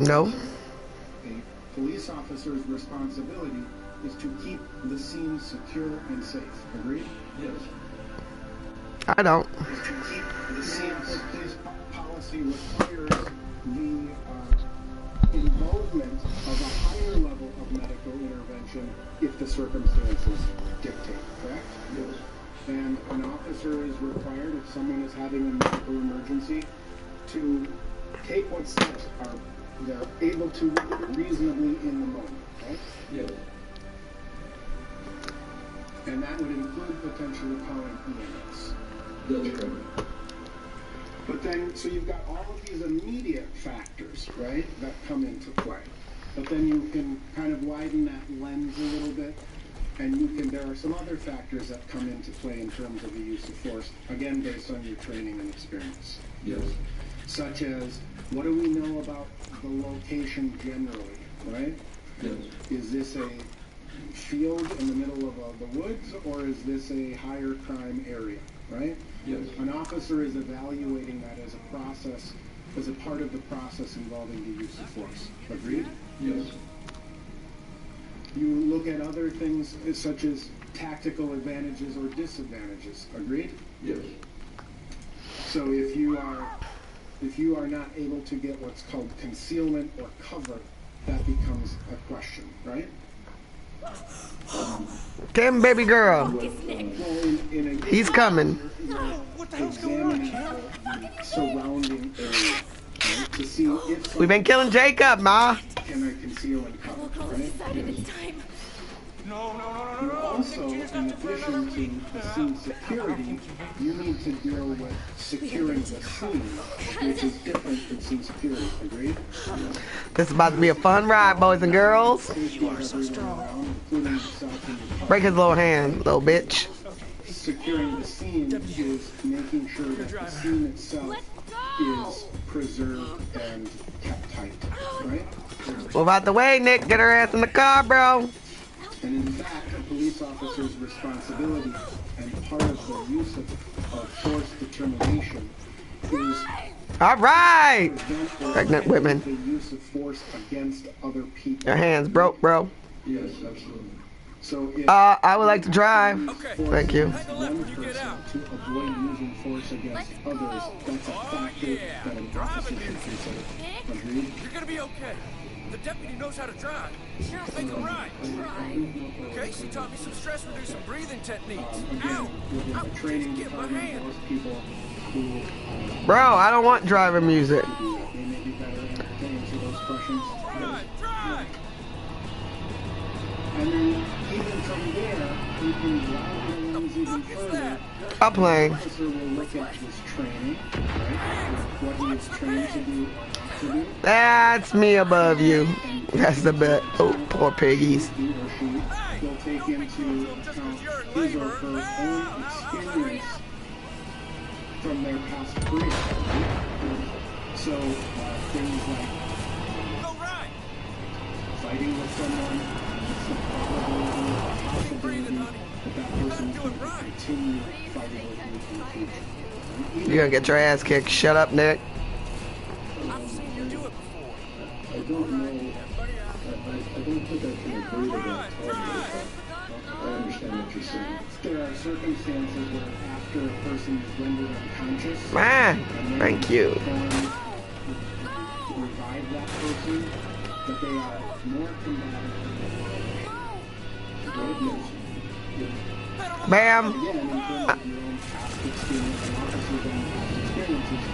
No. A police officer's responsibility is to keep the scene secure and safe. Agreed? Yes. I don't. Is to keep the scene. Police policy requires the involvement of a higher level of medical intervention if the circumstances dictate. Correct? Yes. And an officer is required, if someone is having a medical emergency, to take what steps are they're able to reasonably in the moment, right? Yes. And that would include potentially calling EMS. That's correct. But then, so you've got all of these immediate factors, right, that come into play. But then you can kind of widen that lens a little bit, and there are some other factors that come into play in terms of the use of force, again, based on your training and experience. Yes. Such as, what do we know about the location generally, right? Yes. Is this a field in the middle of the woods, or is this a higher crime area, right? Yes. An officer is evaluating that as a process, as a part of the process involving the use of force. Agreed? Yes. You look at other things such as tactical advantages or disadvantages. Agreed? Yes. So if you are not able to get what's called concealment or cover, that becomes a question, right? Kim, baby girl. He's coming. What the hell's going on, the surrounding area, right? To see if we've been killing Jacob, Ma. Can I conceal and cover, right? No. Also, in addition to the scene security, you need to deal with securing the scene, which is different than scene security. Agreed? This is about to be a fun ride, boys and girls. You are so strong. Break his little hand, little bitch. Securing the scene is making sure that the scene itself is preserved and kept tight, right? Move out the way, Nick. Get her ass in the car, bro. And in fact, a police officer's responsibility and part of the use of force determination is all right. Pregnant women. The use of force against other people. Your hands broke, bro. Yes, absolutely. So I would like to drive. Okay. Thank you. One person to avoid using force against others, that's a factor that an officer should consider. Agreed? You're gonna be okay. The deputy knows how to drive. Take a ride. Okay, she taught me some stress-reducing breathing techniques. Ow! Ow! Training Get my hand. most people who Bro, I don't want driving music. they may be better at answering those questions. Drive! And then even from there, you can widen the lens even further. I'm playing. The officer will look at his training, right? What he is trained to do or not to do. That's me above you. That's the bet. Oh, poor piggies. He or she will take into account his or her own experience from their past career. So things like fighting with someone, it's the probability that that person will continue fighting with you in the future. You're gonna get your ass kicked. Shut up, Nick. I've seen you do it before. I don't know. I don't think I can agree with that totally. I understand what you're saying. There are circumstances where after a person is rendered unconscious, Man, thank you. to revive that person, that they are more combative than Bam. again, in terms of your own past experience and officers' own past experiences,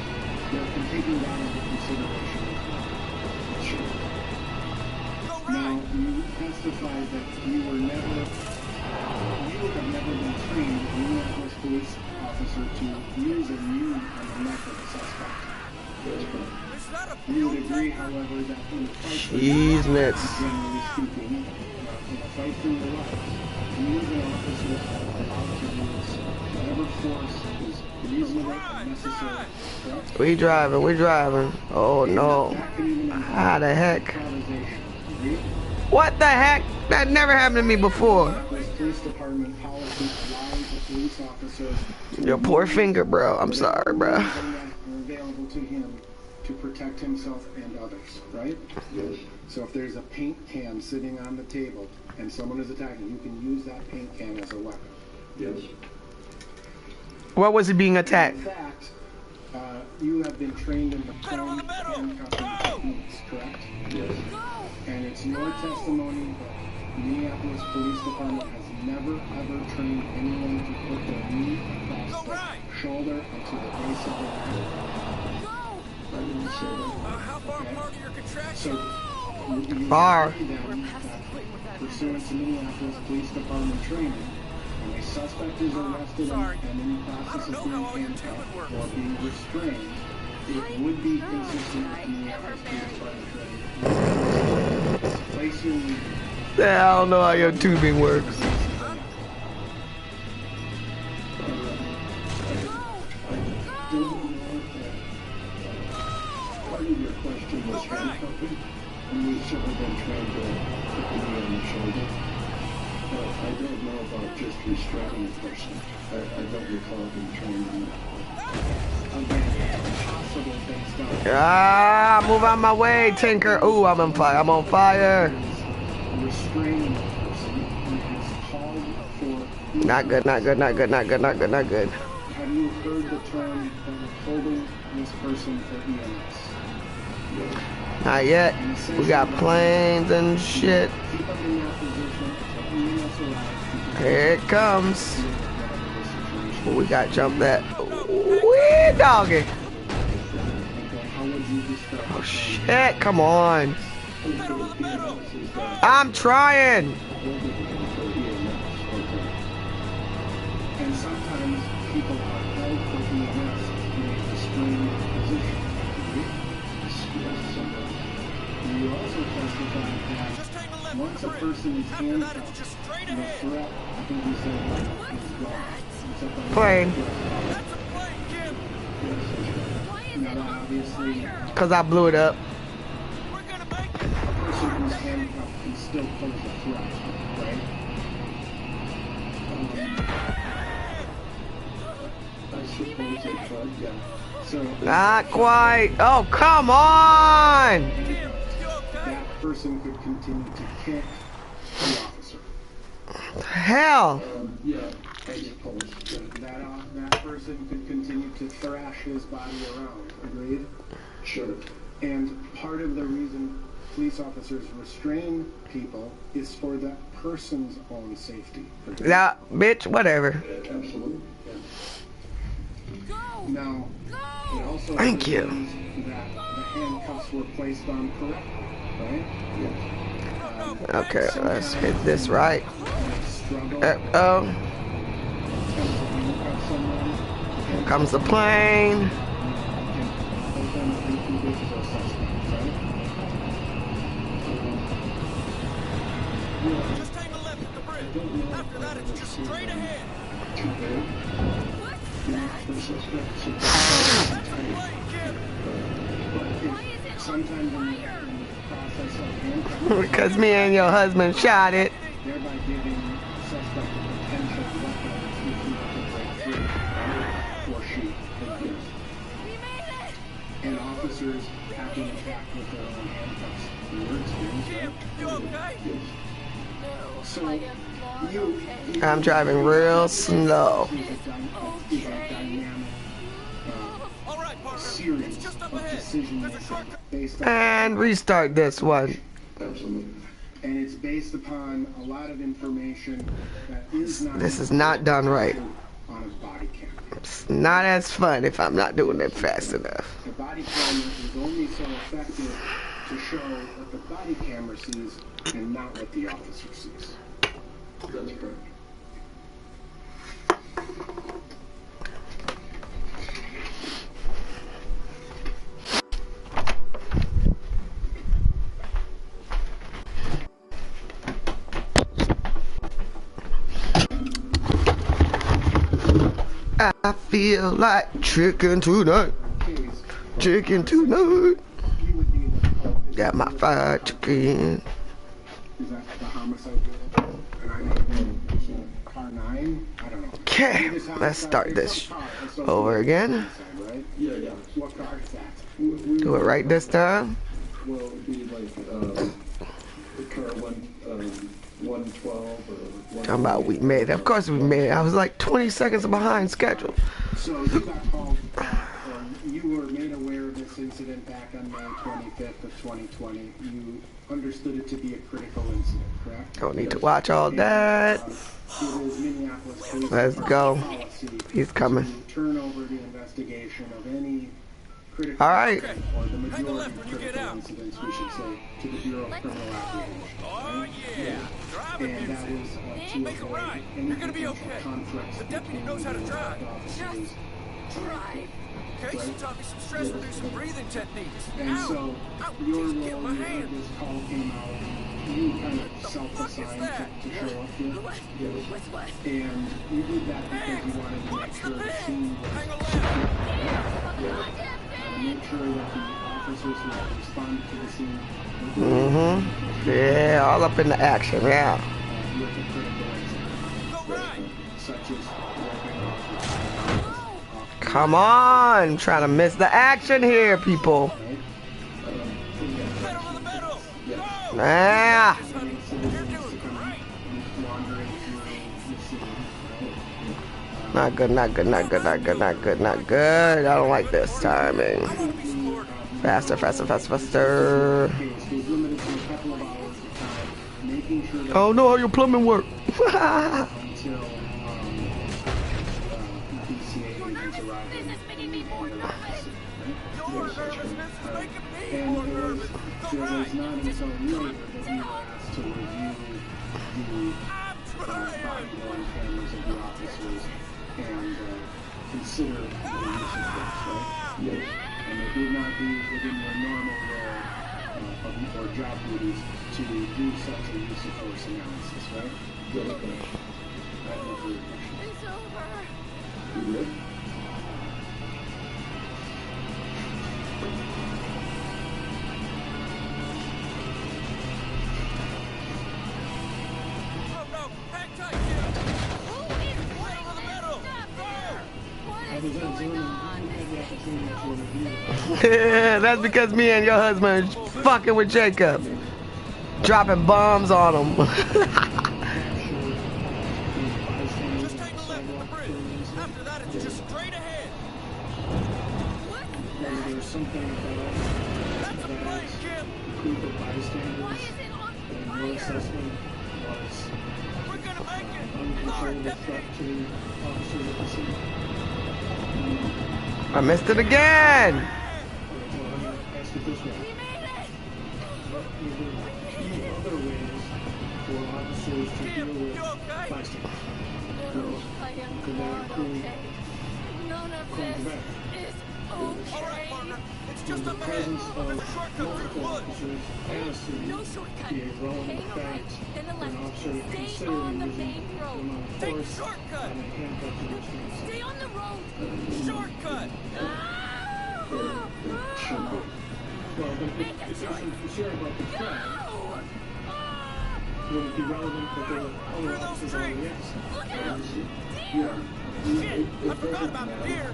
they're taking that into consideration. Sure. Now, you testified that you have never been trained as a Minneapolis police officer to use a mute on the neck of a suspect. You would agree, however, that in a fight for your life, generally speaking, in a fight for your life, you as an officer are allowed to use whatever force is reasonable and necessary. Correct? We driving. Oh no. How the heck? What the heck? That never happened to me before. Police department policy allows the police officer Your poor finger, bro. I'm sorry, bro. available to him to protect himself and others, right? Yes. So if there's a paint can sitting on the table and someone is attacking, you can use that paint can as a weapon. Yes. What was he being attacked? In fact, you have been trained in the prone handcuffing techniques, correct? Yes. And it's your testimony that Minneapolis Police Department has never ever trained anyone to put their knee across the shoulder and to the base of the neck. I didn't say that. How far apart are your So, contractions? Far. Pursuant to Minneapolis Police Department training, when a suspect is arrested and in the process of being handcuffed or being restrained, it would be consistent with Minneapolis Police Department training. Place your knee. I don't know how your tubing works. Part of your question was handcuffing, and we've certainly been trained to put the knee on the shoulder. But I don't know about just restraining a person. I don't recall being trained on that. Ah, move out my way, Tinker. Ooh, I'm on fire. I'm on fire. Restraining a person is called for. Not good, not good, not good, not good, not good, not good. Have you heard the term holding this person for EMS? Not yet. We got planes and shit. Keep them in that position until EMS arrives. Here it comes. We got jumped that. Wee doggy. Okay, how would you describe Oh shit, come on. I'm trying. And sometimes people are held for EMS in a restrained position. You also testified that Just hang a left once a with the person is After that, handcuffed, it's just straight the ahead. threat, I think you said, is gone. Except on the Plane. That's a plane, Jim. Now, obviously, Cause I blew it up. We're gonna make it. a person who's handcuffed can still pose a threat, right? I suppose they could, yeah. So Not quite. Oh, come on. Jim, you okay? that person could continue to kick the officer. Hell. Yeah, I suppose. That person could continue to thrash his body around. Agreed? Sure. And part of the reason police officers restrain people is for that person's own safety. Agreed? Yeah, bitch, whatever. Absolutely. Now, it also Thank you. presumes that the handcuffs were placed on correctly, right? Okay, let's hit this right. Struggle. Oh, here comes the plane. Just hang a left at the bridge. After that, it's just straight ahead. Too bad. The suspects are That's a plane, Jim. Sometimes in the process of handcuffing, Because me and your husband shot it. thereby giving the suspect a potential weapon if he can break free or shoot. And officers have been attacked with their own handcuffs. In your experience, Jim, you okay? right? So, you I'm driving real slow. is a dynamic All right, partner. series It's just up of ahead. decision There's a making shortcut. based on And restart this one. Absolutely. and it's based upon a lot of information that is not This is not done right. on a body cam. It's not as fun if I'm not doing it fast enough. The body camera is only so effective to show what the body camera sees and not what the officer sees. That's correct. I feel like chicken tonight. Case, Chicken tonight. you would be able to call this Got my fried chicken. is that the homicide unit? And I know car 9? I don't know. Okay, let's start this over again. Right? Yeah, yeah. What car is that? We Do it right this time. Well, it would be like the car 112 or 1. Talking about we made it. Of course we made it. I was like 20 seconds behind schedule. So you got called, you were made aware of this incident back on May 25th of 2020. You understood it to be a critical incident, correct? Don't need to watch all that. It is Minneapolis Police Let's go. policy He's coming. to turn over the investigation of any critical All right. incident, or the majority of critical incidents, we should say, to the Bureau of Criminal Apprehension. Oh, yeah. Driving And that music. was to Make a avoid right. any You're gonna be potential okay. conflicts The deputy between knows how to the drive. officers. Drive. Casey taught me some stress-reducing breathing techniques. And Ow! so Ow! your Jeez, get role my when hand. this call came out, you kind of self-assigned that? to show up here. What's what? And you did that because you wanted to make Watch sure the the pin. scene was Hang a left. make sure that the officers who had responded to the scene were Yeah, all up in the action. Yeah. with a critical incident, Go right. such as wiping off Come on. Trying to miss the action here, people. Pedal to the metal. Go. Ah. Honey, you're doing great. wandering through the scene. Not good, not good, not good, not good, not good, not good. I don't like this timing. I want to be scored. Faster, faster, faster, faster. Case was limited to a couple of hours of time, making sure that I don't know how your plumbing work. until BCA agents arrived and Your nervousness is making me and more nervous. Go there was right. not until later that we were asked to review the I'm trying. body-worn cameras of the officers and consider the use of force, right? Yes. And it would not be within your normal role or job duties to do such a use of force analysis, right? Yes. I have no further questions. It's over. Yes. Oh no. Hang tight, Jim. Who is Pedal to the metal. Go. What I is was going observing on? you had the opportunity to review That's because me and your husband is fucking with Jacob. Dropping bombs on him. Just take a left at the bridge. After that, it's just straight ahead. whether there's something about That's a plane, Jim. group of Why bystanders is it on and your fire? assessment was We're gonna make it. Lord, uncontrollable deputy. threat to officers at the scene. I missed it again. Well, I'm gonna ask it this way. We made it! What are the key other ways for officers to deal Jim, with you okay? bystanders? No, I am not okay. None of this is All right, okay. partner. It's just In the up ahead. presence of There's a shortcut through the multiple woods. officers and a scene, No shortcut. be a relevant Hang a right, fact then a for an left. officer to Stay consider on the using main the road. amount of Take the force shortcut. on a handcuffed individual. Stay on the road. Shortcut. Ah! Well, but Make a if choice. you're sure about the threat, No! Ah! would it be relevant that there were other those officers trees. already asked? Look out! Shit, I forgot about the deer.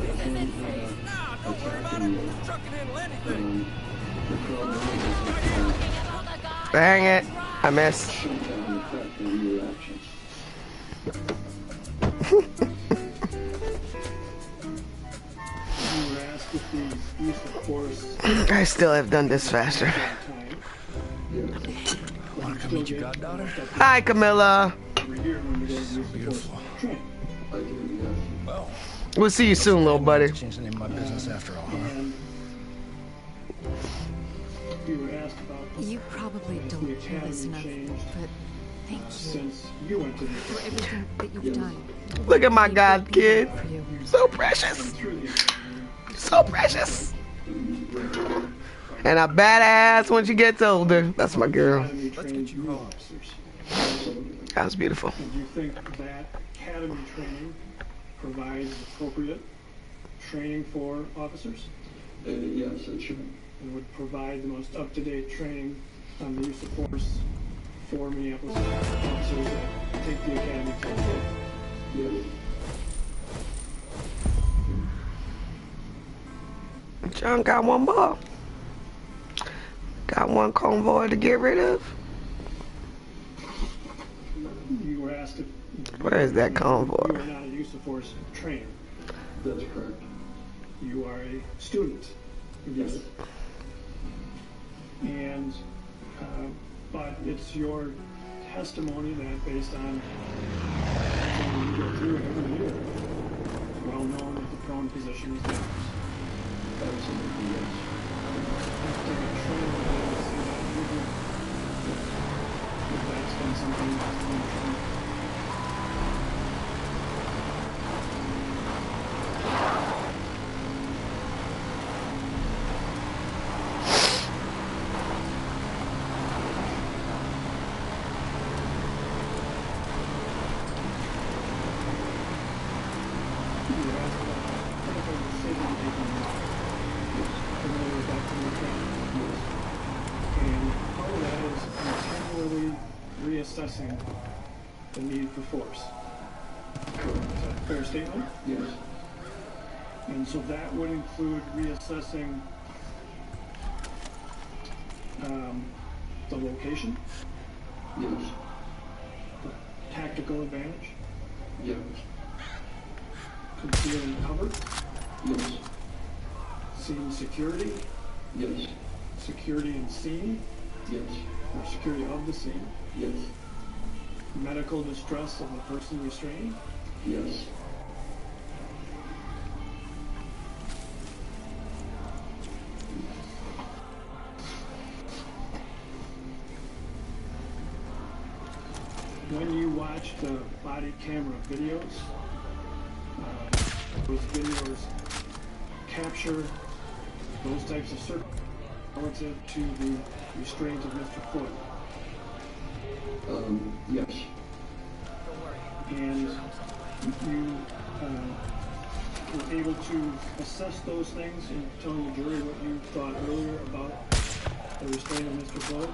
This isn't safe. Nah, don't worry about it. Trucking handle anything. Talking about the guy. Dang it. I missed. Should have an effect on your actions. You were asked if the use of force I still have done this faster. at time. Wanna come meet your goddaughter? Hi, Camilla. We're here when we go to use the force. Beautiful. Train. I do, yes. Well, We'll see you soon, little buddy. change the name of my business after all, huh? And you were asked about You probably the don't hear academy this enough, changed but thank you since you went to the for everything that you've done. Look at my God kid. For you. So precious. through the academy. So precious. And a badass when she gets older. That's my girl. Academy trained new officers. That was beautiful. And do you think that academy training provides appropriate training for officers Yes, it should. and would provide the most up-to-date training on the use of force for Minneapolis officers that take the academy test? Yes. John got one more. Got one convoy to get rid of. You were asked if... Where is that convoy? You are not a use of force trainer. That's correct. You are a student. Yes. And, but it's your testimony that based on everything you go through every year, it's well known that the prone position is dangerous. Absolutely, yes. That's been something that's been trained. Reassessing the need for force. Is that a fair statement? Yes. And so that would include reassessing the location, Yes. the tactical advantage, Yes. concealing cover, Yes. scene security, Yes. security in scene, Yes. or security of the scene, Yes. medical distress of the person restrained, Yes. when you watch the body camera videos, those videos capture those types of circumstances relative to the restraint of Mr. Floyd. Yes. And you were able to assess those things and tell the jury what you thought earlier about the restraint of Mr. Floyd?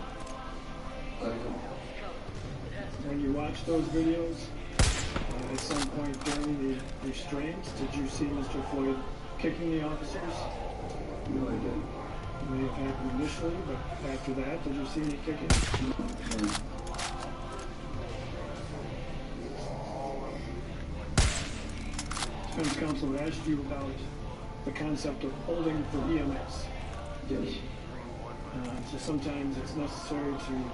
When you watched those videos, at some point during the restraints, did you see Mr. Floyd kicking the officers? No, I didn't. It may have happened initially, but after that, did you see any kicking? No. Defense counsel asked you about the concept of holding for EMS. Yes. So sometimes it's necessary to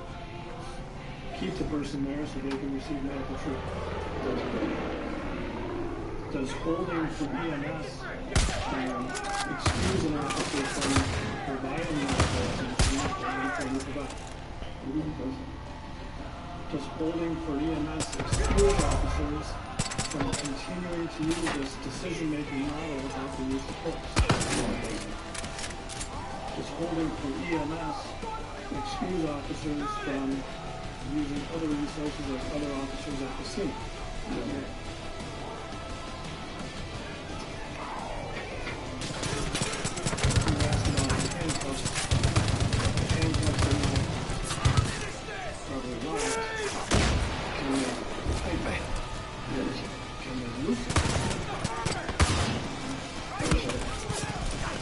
keep the person there so they can receive medical treatment. That's correct. Does holding for EMS excuse an officer from providing medical attention and you provide? Does holding for EMS exclude officers from continuing to use this decision-making model without the use of force? Does holding for EMS excuse officers from using other resources like other officers at the scene? No.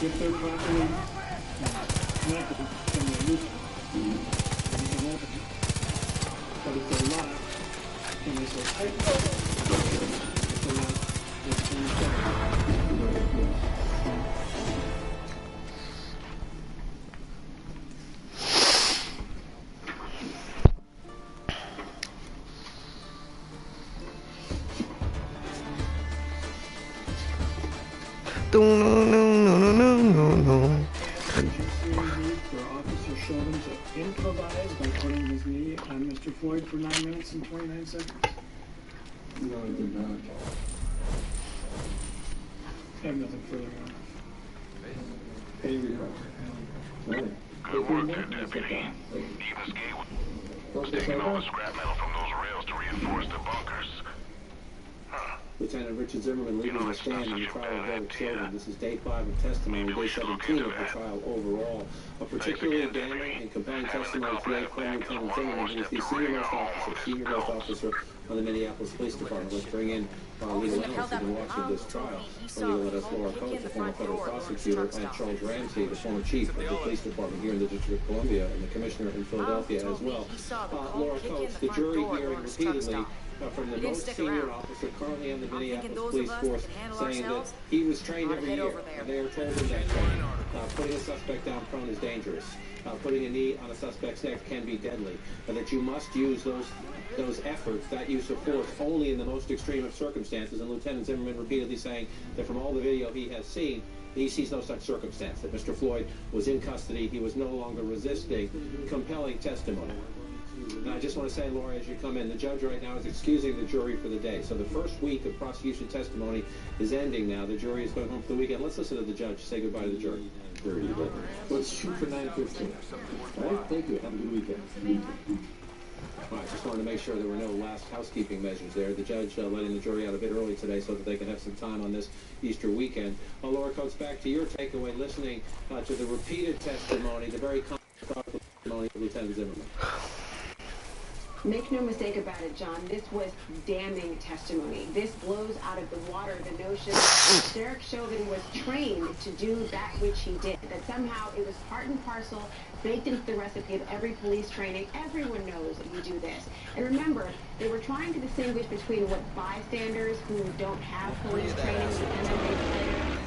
If they're properly connected, then they're loosened. You can open it. But if they're locked, then they stay tight. If they're not, they can shut. No, no, no, no, no, no, no. Did you see a need for Officer Chauvin to improvise by putting his knee on Mr. Floyd for 9 minutes and 29 seconds? No, I did not. I have nothing further on. Hey, Rico. Morning. Good work there, Deputy. Even was taking all the scrap metal from those rails to reinforce the bunkers. Lieutenant Richard Zimmerman leading the stand in the trial of Derek Chauvin. This is day 5 of testimony, day 17 of the trial overall. A particularly damning and compelling testimony today from Lieutenant Zimmerman, who is the senior-most officer on the Minneapolis Police Department. Let's bring in legal analysts have been watching this trial. Legal analyst Laura Coates, the former federal prosecutor, and Charles Ramsey, the former chief of the police department here in the District of Columbia, and the commissioner in Philadelphia as well. Laura Coates, the jury hearing repeatedly from the most senior officer currently on the Minneapolis police force saying that he was trained every year, and they were told him that training. Putting a suspect down prone is dangerous. Putting a knee on a suspect's neck can be deadly. That you must use those efforts, that use of force, only in the most extreme of circumstances. And Lieutenant Zimmerman repeatedly saying that from all the video he has seen, he sees no such circumstance, that Mr. Floyd was in custody, he was no longer resisting. Compelling testimony. And I just want to say, Laura, as you come in, the judge right now is excusing the jury for the day. So the first week of prosecution testimony is ending now. The jury is going home for the weekend. Let's listen to the judge say goodbye to the jury. Let's shoot for 9:15. All right, thank you. Have a good weekend. All right, just wanted to make sure there were no last housekeeping measures there. The judge letting the jury out a bit early today so that they can have some time on this Easter weekend. Laura Coates, back to your takeaway, listening to the repeated testimony, the very complex testimony of Lieutenant Zimmerman. Make no mistake about it, John, this was damning testimony. This blows out of the water the notion that Derek Chauvin was trained to do that which he did, that somehow it was part and parcel, baked into the recipe of every police training. Everyone knows that you do this. And remember, they were trying to distinguish between what bystanders who don't have police training, and then they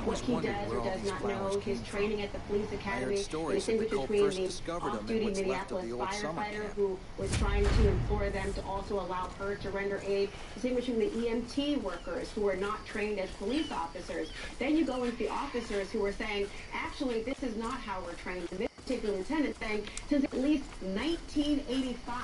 what he does or does not know, his training at the police academy, distinguish between the off-duty Minneapolis firefighter who was trying to implore them to also allow her to render aid, distinguishing the EMT workers who were not trained as police officers. Then you go into the officers who are saying, actually, this is not how we're trained. And this particular lieutenant saying, since at least 1985,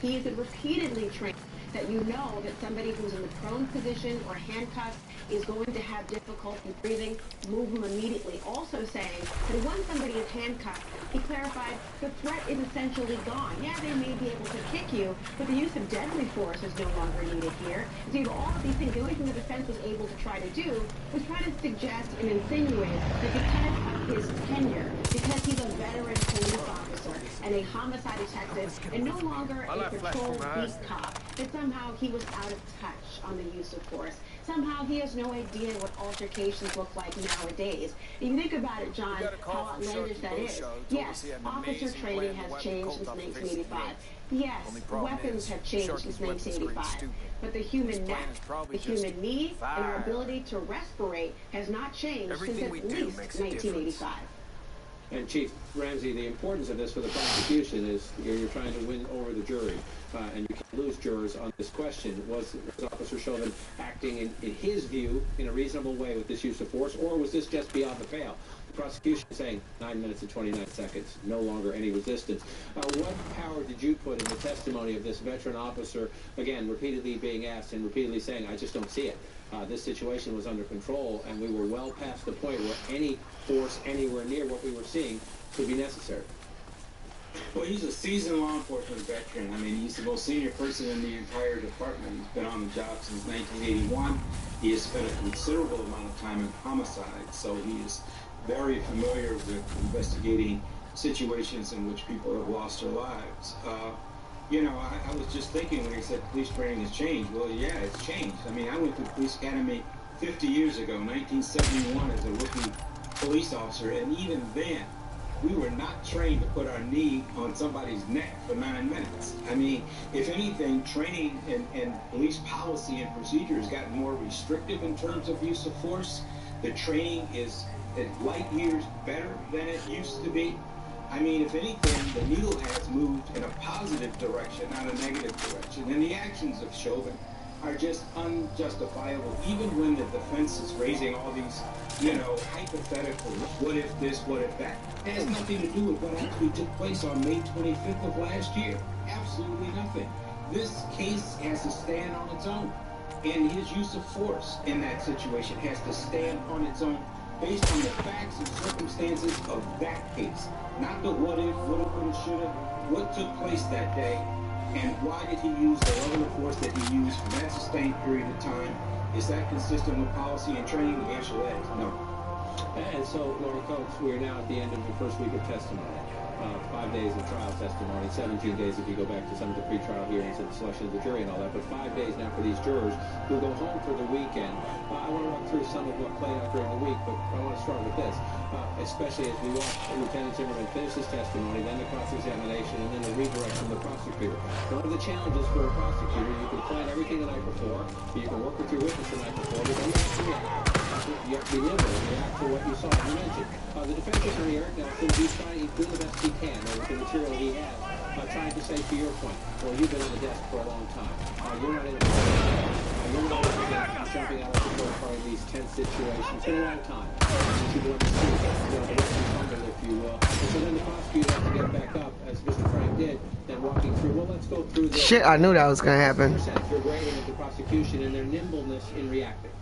he has repeatedly trained that you know that somebody who's in the prone position or handcuffed is going to have difficulty breathing, move them immediately. Also saying that once somebody is handcuffed, he clarified the threat is essentially gone. Yeah, they may be able to kick you, but the use of deadly force is no longer needed here. So you have all of these things. The only thing the defense was able to try to do was try to suggest and insinuate that because of his tenure, because he's a veteran police officer and a homicide detective and no longer a patrol beat cop, that somehow he was out of touch on the use of force. Somehow he has no idea what altercations look like nowadays. If you think about it, John, how outlandish that is. Yes, officer training has changed since 1985. Yes, weapons have changed since 1985. But the human neck, the human knee, and our ability to respirate has not changed since at least 1985. And Chief Ramsey, the importance of this for the prosecution is you're trying to win over the jury, and you can't lose jurors on this question. Was Officer Chauvin acting, in his view, in a reasonable way with this use of force, or was this just beyond the pale? The prosecution saying 9 minutes and 29 seconds, no longer any resistance. What power did you put in the testimony of this veteran officer, again, repeatedly being asked and repeatedly saying, I just don't see it? This situation was under control, and we were well past the point where any force anywhere near what we were seeing could be necessary. Well, he's a seasoned law enforcement veteran. I mean, he's the most senior person in the entire department. He's been on the job since 1981. He has spent a considerable amount of time in homicide, so he is very familiar with investigating situations in which people have lost their lives. You know, I was just thinking when he said police training has changed. Well, yeah, it's changed. I mean, I went to the police academy 50 years ago, 1971, as a rookie police officer, and even then, we were not trained to put our knee on somebody's neck for 9 minutes. I mean, if anything, training and police policy and procedure has gotten more restrictive in terms of use of force. The training is light years better than it used to be. I mean, if anything, the needle has moved in a positive direction, not a negative direction. And the actions of Chauvin are just unjustifiable, even when the defense is raising all these, you know, hypothetical, what if this, what if that. It has nothing to do with what actually took place on May 25th of last year. Absolutely nothing. This case has to stand on its own. And his use of force in that situation has to stand on its own based on the facts and circumstances of that case. Not the what if, woulda, coulda, shoulda, what took place that day, and why did he use the level of force that he used for that sustained period of time. Is that consistent with policy and training? The answer is no. And so, Laura Coates, we're now at the end of the first week of testimony. 5 days of trial testimony, 17 days if you go back to some of the pre-trial hearings and the selection of the jury and all that, but 5 days now for these jurors who go home for the weekend. I want to walk through some of what played out during the week, but I want to start with this, especially as we watch Lieutenant Zimmerman finish his testimony, then the cross-examination, and then the redirect from the prosecutor. One of the challenges for a prosecutor, you can plan everything the night before, you can work with your witness the night before, but then you have to react. You have to be nimble and react to what you saw. You mentioned the defense attorney, Eric Nelson, he's doing the best he can with the material he has, trying to say to your point, well, you've been on the desk for a long time. You're not in a you're not jumping out of the door car in these tense situations. It's been a long time. You want to see the rumble, if you will. And so then the prosecutor has to get back up, as Mr. Frank did, then walking through, well, let's go through this. Shit, I knew that was going to happen. You're grading at the prosecution and their nimbleness in reacting.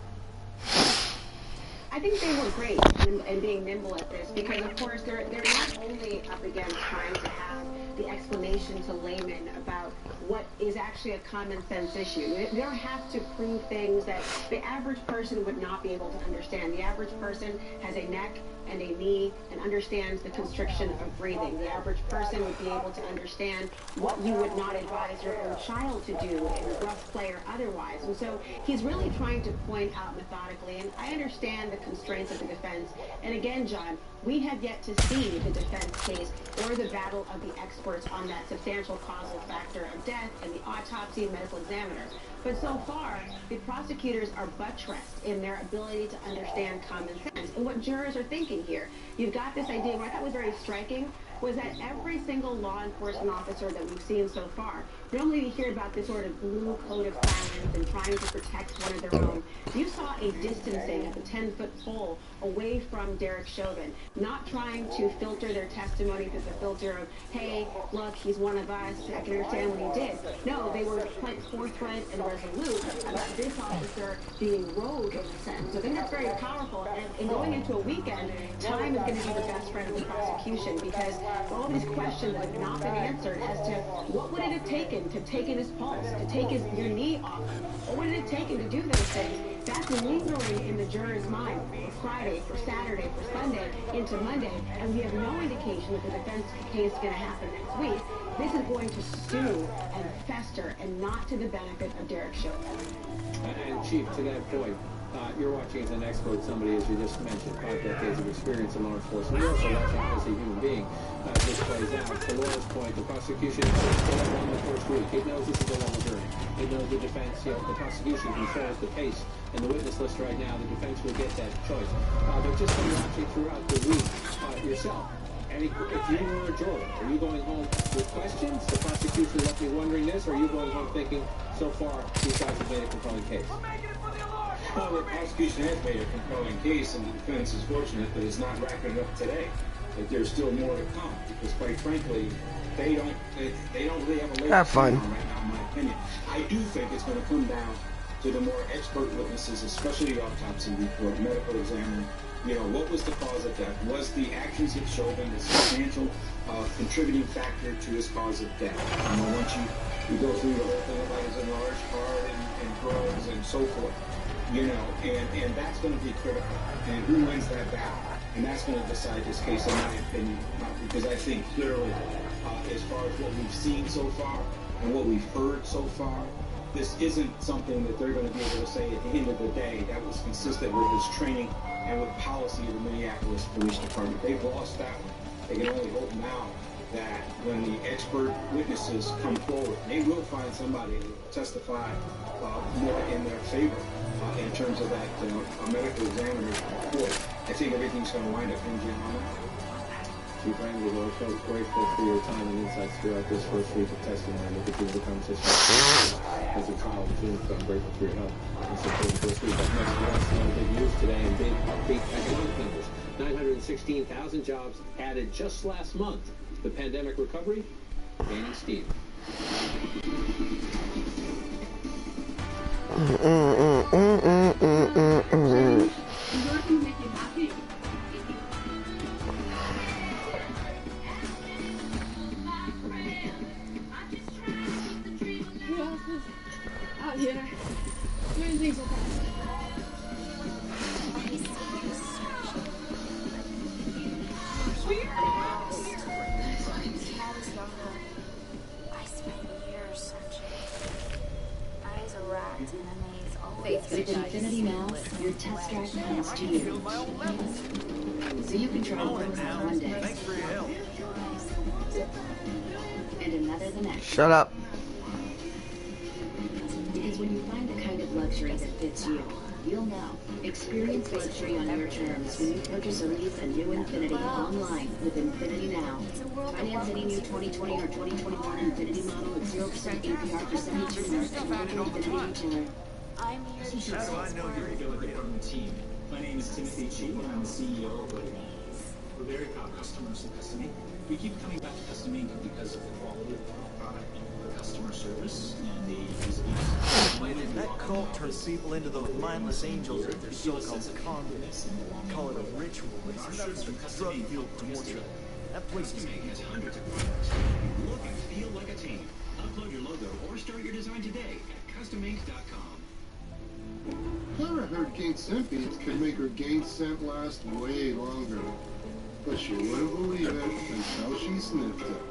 I think they were great in being nimble at this because, of course, they're not only up against trying to have the explanation to laymen about what is actually a common sense issue. They have to prove things that the average person would not be able to understand. The average person has a neck and a knee and understands the constriction of breathing. The average person would be able to understand what you would not advise your own child to do in rough play or otherwise. And so he's really trying to point out methodically, and I understand the constraints of the defense. And again, John, we have yet to see the defense case or the battle of the experts on that substantial causal factor of death and the autopsy medical examiner. But so far, the prosecutors are buttressed in their ability to understand common sense and what jurors are thinking here. You've got this idea, what I thought was very striking, was that every single law enforcement officer that we've seen so far, normally you hear about this sort of blue code of silence and trying to protect one of their own. You saw a distancing of a 10-foot pole away from Derek Chauvin, not trying to filter their testimony through the filter of, hey, look, he's one of us, I can understand what he did. No, they were quite forthright and resolute about this officer being rogue in a sense. So I think that's very powerful. And going into a weekend, time is going to be the best friend of the prosecution because all these questions have not been answered as to what would it have taken to take in his pulse, to take your knee off. What would it have taken to do those things? That's lingering in the juror's mind for Friday, for Saturday, for Sunday, into Monday, and we have no indication that the defense case is going to happen next week. This is going to stew and fester and not to the benefit of Derek Chauvin. And Chief, to that point, you're watching as an expert, somebody, as you just mentioned, 5 decades of experience in law enforcement. You're also watching as a human being. This plays out. To Laura's point, the prosecution on the first week. It knows this is a long journey. It knows the defense, the prosecution controls the pace and the witness list right now. The defense will get that choice. But just been watching throughout the week yourself. And if you were a juror, are you going home with questions? The prosecution left me wondering this, or are you going home thinking, so far, these guys have made a compelling case? Well, the prosecution has made a compelling case, and the defense is fortunate that it's not wrapping up today. That there's still more to come, because quite frankly, they don't really have a leg have fun right now, in my opinion. I do think it's going to come down to the more expert witnesses, especially the autopsy report, medical examiner. You know, what was the cause of death? Was the actions of Chauvin a substantial contributing factor to his cause of death? You know, once you go through the whole thing about his enlarged heart and drugs and so forth, you know, and that's going to be critical. And who wins that battle? And that's going to decide this case, in my opinion, because I think clearly, as far as what we've seen so far and what we've heard so far, this isn't something that they're going to be able to say at the end of the day that was consistent with his training and with policy of the Minneapolis Police Department. They've lost that one. They can only hope now that when the expert witnesses come forward, they will find somebody to testify more in their favor in terms of that medical examiner's report. I think everything's going to wind up hinging on that. Chief Wrangler, we're so grateful for your time and insights throughout this first week of testimony. We'll continue the conversation as a trial resumes, so I'm grateful for your help and support this week. Up next, we'll have some big news today and big economic numbers. 916,000 jobs added just last month. The pandemic recovery gaining steam. Out here, doing things like that. Eyes are racked and a maze all With Infinity now, your test drive comes to you. So you can try one day. Thanks for your help. And another the next. Shut up. Because when you find the kind of luxury that fits you, you'll know. Experience luxury on your terms when you purchase or lease a new Infinity online with Infinity Now. Finance any new 2020 or 2021 Infinity model at 0% APR for 72 months at your local Infinity retailer. I'm here to How do I know you're Regular department team. My name is Timothy Chi, and I'm the CEO of Vertigo. We're very proud customers of Custom Ink. We keep coming back to Custom Ink because of the quality of the product, the customer service, and the ease of use. That cult turns people into those mindless angels that they're so-called convicts. Call it a ritual. It's nothing but drug-fueled torture. That place is has hundreds of products. Look and feel like a team. Upload your logo or start your design today at customink.com. Clara heard gain scent beads could make her gain scent last way longer. But she wouldn't believe it until she sniffed it.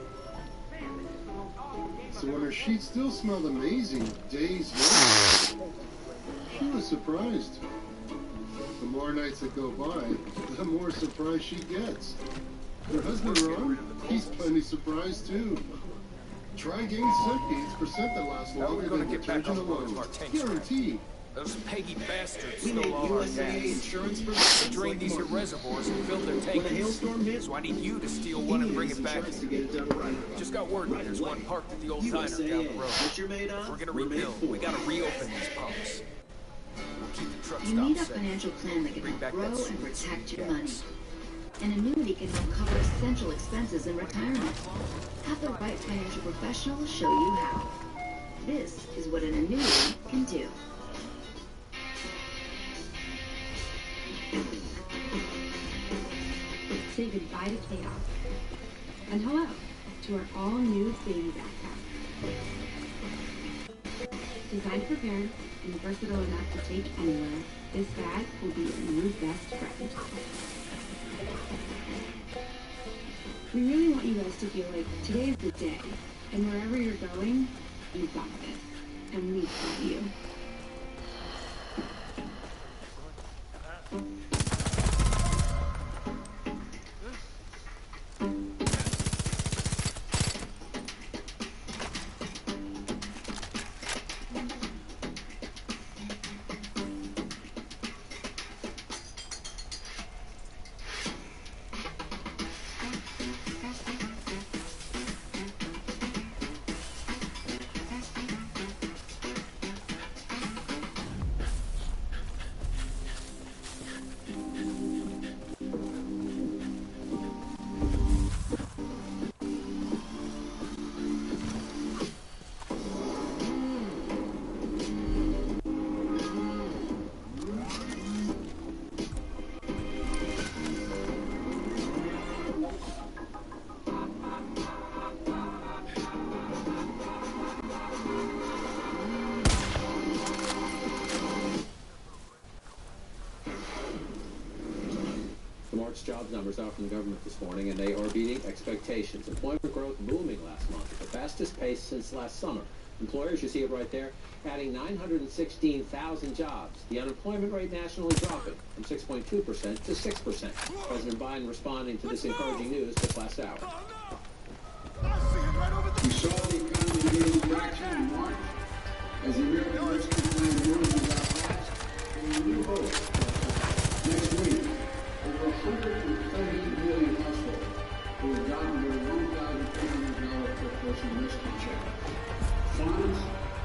So when her sheets still smelled amazing days later, she was surprised. The more nights that go by, the more surprised she gets. Her husband Ron, he's plenty surprised too. Try gain scent beads for scent that lasts longer than detergent alone. Guaranteed. Those peggy bastards We stole made all our USAA gas. insurance for They drained these here reservoirs and filled their tanks. When a hailstorm hit, So I need you to steal one and bring it back. to get it done right. Just got word that there's one parked at the old diner down the road. What you're made of? We're gonna we're made rebuild. for. We gotta reopen these pumps. We'll keep the truck You need a stops safe. financial plan that can Bring help back grow that and sweet, protect sweet your gas. money. An annuity can help cover essential expenses in retirement. Have the right financial professional show you how. This is what an annuity can do. Say goodbye to chaos. And hello to our all-new baby backpack. Designed to prepare and versatile enough to take anywhere, this bag will be your new best friend. We really want you guys to feel like today is the day, and wherever you're going, you've got this, and we've got you. March jobs numbers out from the government this morning, and they are beating expectations. Employment growth booming last month at the fastest pace since last summer. Employers, you see it right there, adding 916,000 jobs. The unemployment rate nationally dropping from 6.2% to 6%. President Biden responding to this encouraging news just last hour. We saw the economy gaining traction in March as the American Rescue Plan warned about passed and a new vote. Next week, over 130 million households will have gotten their $1,300 per person rescue check. Funds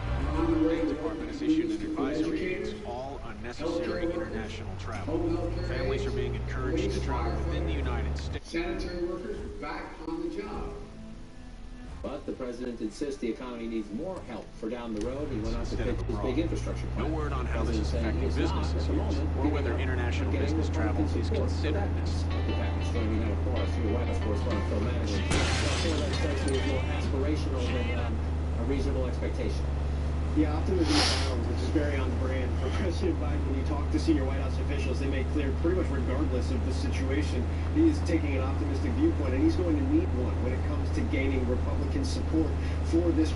are on the way. The department has issued an advisory against all unnecessary international travel. Families are being encouraged to travel within the United States. Sanitary workers are back on the job. But the president insists the economy needs more help for down the road. He went on to Instead pitch of his abroad. big infrastructure No plan. word on how this is President affecting saying he's not, businesses at the moment, or giving whether up international getting business travel Republican is support for considered that. necessary. The package joining now, of course, through the White House correspondent Phil Madigan. That strikes me as more aspirational than a reasonable expectation. Yeah, optimism abounds, which is very on brand for President Biden. When you talk to senior White House officials, they make clear pretty much regardless of the situation, he is taking an optimistic viewpoint, and he's going to need one when it comes to gaining Republican support for this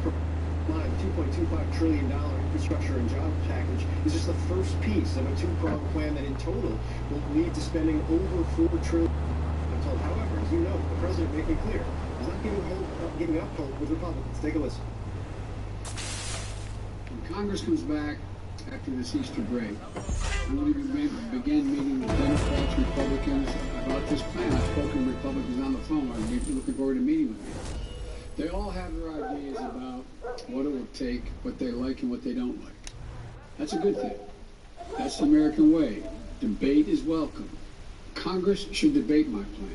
line. $2.25 trillion infrastructure and job package is just the first piece of a two-pronged plan that in total will lead to spending over $4 trillion. However, as you know, the president made it clear, he's not giving up hope with Republicans. Take a listen. When Congress comes back after this Easter break, I'm going to begin meeting with Democrats, Republicans about this plan. I've spoken to Republicans on the phone. I'm looking forward to meeting with them. They all have their ideas about what it will take, what they like and what they don't like. That's a good thing. That's the American way. Debate is welcome. Congress should debate my plan.